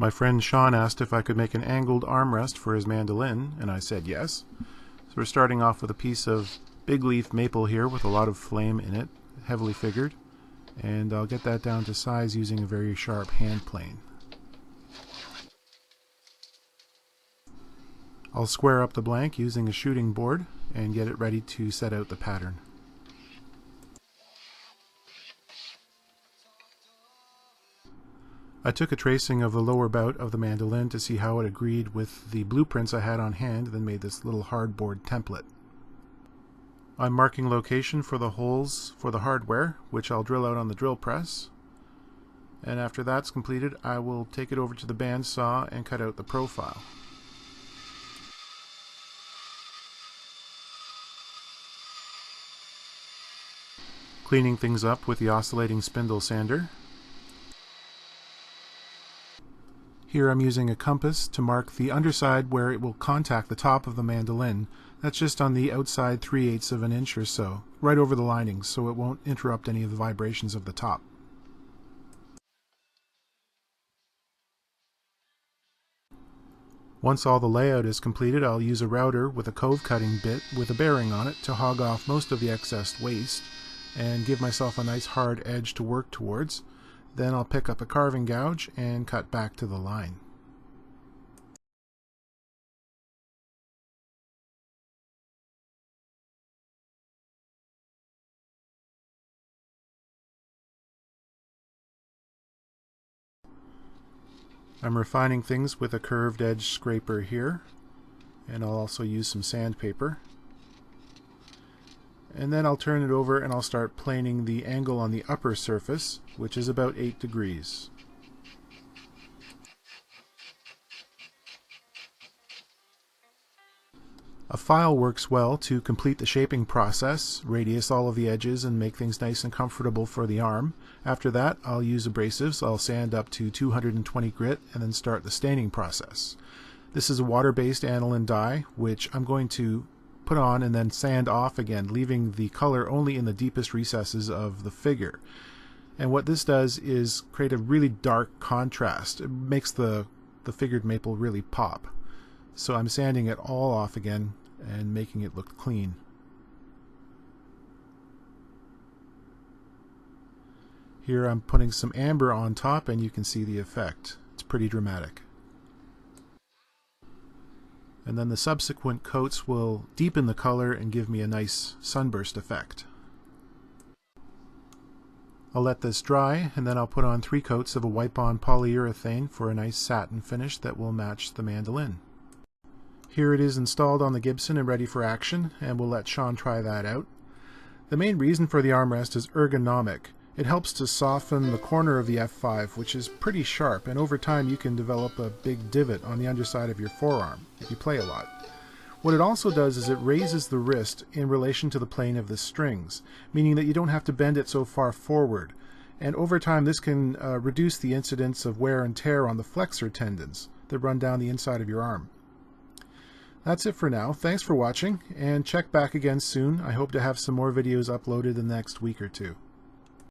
My friend Sean asked if I could make an angled armrest for his mandolin, and I said yes. So we're starting off with a piece of big leaf maple here with a lot of flame in it, heavily figured, and I'll get that down to size using a very sharp hand plane. I'll square up the blank using a shooting board and get it ready to set out the pattern. I took a tracing of the lower bout of the mandolin to see how it agreed with the blueprints I had on hand, then made this little hardboard template. I'm marking location for the holes for the hardware, which I'll drill out on the drill press. And after that's completed, I will take it over to the bandsaw and cut out the profile. Cleaning things up with the oscillating spindle sander. Here I'm using a compass to mark the underside where it will contact the top of the mandolin. That's just on the outside 3/8 of an inch or so, right over the linings, so it won't interrupt any of the vibrations of the top. Once all the layout is completed, I'll use a router with a cove cutting bit with a bearing on it to hog off most of the excess waste and give myself a nice hard edge to work towards. Then I'll pick up a carving gouge and cut back to the line. I'm refining things with a curved edge scraper here, and I'll also use some sandpaper. And then I'll turn it over and I'll start planing the angle on the upper surface, which is about 8 degrees. A file works well to complete the shaping process, radius all of the edges and make things nice and comfortable for the arm. After that, I'll use abrasives. I'll sand up to 220 grit and then start the staining process. This is a water-based aniline dye, which I'm going to put on and then sand off again, leaving the color only in the deepest recesses of the figure. And what this does is create a really dark contrast. It makes the figured maple really pop. So I'm sanding it all off again and making it look clean. Here I'm putting some amber on top and you can see the effect. It's pretty dramatic. And then the subsequent coats will deepen the color and give me a nice sunburst effect. I'll let this dry and then I'll put on 3 coats of a wipe-on polyurethane for a nice satin finish that will match the mandolin. Here it is installed on the Gibson and ready for action, and we'll let Sean try that out. The main reason for the armrest is ergonomic. It helps to soften the corner of the F5, which is pretty sharp, and over time you can develop a big divot on the underside of your forearm if you play a lot. What it also does is it raises the wrist in relation to the plane of the strings, meaning that you don't have to bend it so far forward. And over time this can reduce the incidence of wear and tear on the flexor tendons that run down the inside of your arm. That's it for now. Thanks for watching, and check back again soon. I hope to have some more videos uploaded in the next week or two.